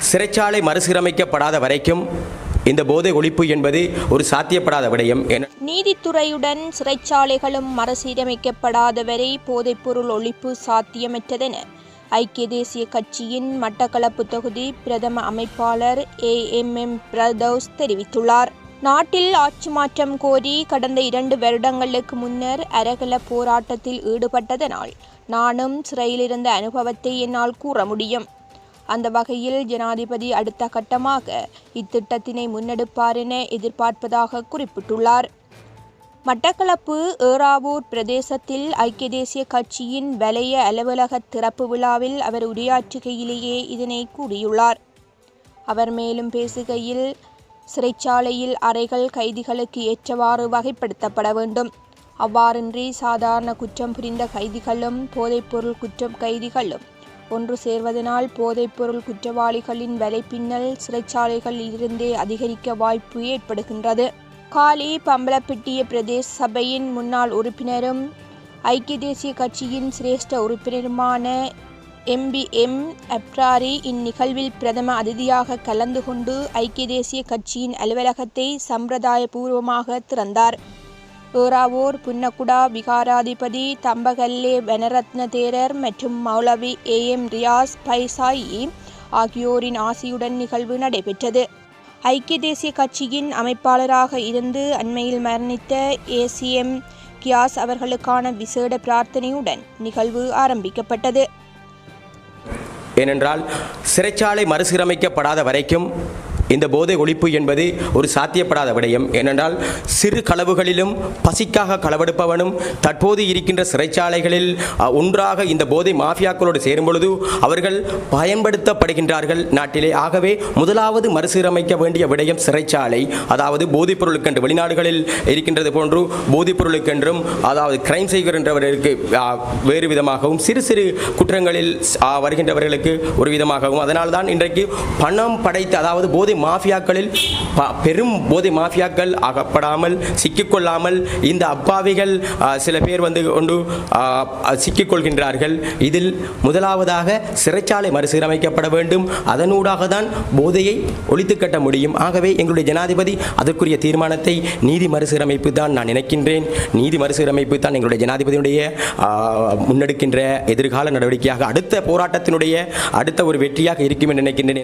சிறைச்சாலை மறுசீரமைக்கப்படாத வரைக்கும் இந்த போதை ஒழிப்பு என்பது ஒரு சாத்தியப்படாத விடயம். நீதித்துறையுடன் சிறைச்சாலைகளும் மறுசீரமைக்கப்படாத வரை போதைப்பொருள் ஒழிப்பு சாத்தியமற்றதென ஐக்கிய தேசிய கட்சியின் மட்டக்களப்பு தொகுதி பிரதம அமைப்பாளர் AMM பிரதோஸ் தெரிவித்துள்ளார். நாட்டில் ஆட்சி மாற்றம் கோரி கடந்த 2 வருடங்களுக்கு முன்னர் அரகல போராட்டத்தில் ஈடுபட்டதனால் நானும் சிறையில் இருந்த அனுபவத்தை என்னால் கூற முடியும். அந்த வகையில் ஜனாதிபதி அடுத்த கட்டமாக இத்திட்டத்தினை முன்னெடுப்பார் என எதிர்பார்ப்பதாக குறிப்பிட்டுள்ளார். மட்டக்களப்பு ஏறாவூர் பிரதேசத்தில் ஐக்கிய தேசிய கட்சியின் வலய அலுவலக திறப்பு விழாவில் அவர் உரையாற்றுகையிலேயே இதனை கூறியுள்ளார். அவர் மேலும் பேசுகையில், சிறைச்சாலையில் அறைகள் கைதிகளுக்கு ஏற்றவாறு வகைப்படுத்தப்பட வேண்டும். அவ்வாறின்றி சாதாரண குற்றம் புரிந்த கைதிகளும் போதைப்பொருள் குற்றம் கைதிகளும் ஒன்று சேர்வதனால் போதைப்பொருள் குற்றவாளிகளின் வலைப்பின்னல் சிறைச்சாலைகளில் இருந்தே அதிகரிக்க வாய்ப்பு ஏற்படுகின்றது. காலி பம்பலப்பிட்டிய பிரதேச சபையின் முன்னாள் உறுப்பினரும் ஐக்கிய தேசிய கட்சியின் சிரேஷ்ட உறுப்பினருமான MBM அப்ராரி இந்நிகழ்வில் பிரதம அதிதியாக கலந்து கொண்டு ஐக்கிய தேசிய கட்சியின் அலுவலகத்தை சம்பிரதாய பூர்வமாக திறந்தார். ஏறாவூர் புன்னக்குடா விகாராதிபதி தம்பகல்லே வனரத்ன தேரர் மற்றும் மௌலவி AM ரியாஸ் பைசாயி ஆகியோரின் ஆசியுடன் நிகழ்வு நடைபெற்றது. ஐக்கிய தேசிய கட்சியின் அமைப்பாளராக இருந்து அண்மையில் மரணித்த ACM கியாஸ் அவர்களுக்கான விசேட பிரார்த்தனையுடன் நிகழ்வு ஆரம்பிக்கப்பட்டது. ஏனென்றால் சிறைச்சாலை மறுசீரமைக்கப்படாத வரைக்கும் இந்த போதை ஒழிப்பு என்பது ஒரு சாத்தியப்படாத விடயம். ஏனென்றால் சிறு களவுகளிலும் பசிக்காக களவெடுப்பவனும் தற்போது இருக்கின்ற சிறைச்சாலைகளில் ஒன்றாக இந்த போதை மாஃபியாக்களோடு சேரும் பொழுது அவர்கள் பயன்படுத்தப்படுகின்றார்கள் நாட்டிலே. ஆகவே முதலாவது மறுசீரமைக்க வேண்டிய விடயம் சிறைச்சாலை. அதாவது போதைப் பொருளுக்கென்று வெளிநாடுகளில் இருக்கின்றது போன்று போதைப் பொருளுக்கென்றும் அதாவது கிரைம் செய்கின்றவர்களுக்கு வேறு விதமாகவும் சிறு சிறு குற்றங்களில் வருகின்றவர்களுக்கு ஒரு விதமாகவும், அதனால்தான் இன்றைக்கு பணம் படைத்த அதாவது போதை மாஃபியாக்களில் பெரும் போதை மாஃபியாக்கள் அகப்படாமல் சிக்கிக்கொள்ளாமல் இந்த அப்பாவிகள் சில பேர் வந்து கொண்டு சிக்கிக்கொள்கின்றார்கள். இதில் முதலாவதாக சிறைச்சாலை மறுசீரமைக்கப்பட வேண்டும். அதனூடாக தான் போதையை ஒழித்து கட்ட முடியும். ஆகவே எங்களுடைய ஜனாதிபதி அதற்குரிய தீர்மானத்தை நீதி மறுசீரமைப்பு தான் நான் நினைக்கின்றேன். நீதி மறுசீரமைப்பு தான் எங்களுடைய ஜனாதிபதியுடைய முன்னெடுக்கின்ற எதிர்கால நடவடிக்கையாக அடுத்த போராட்டத்தினுடைய அடுத்த ஒரு வெற்றியாக இருக்கும் என்று நினைக்கின்றேன்.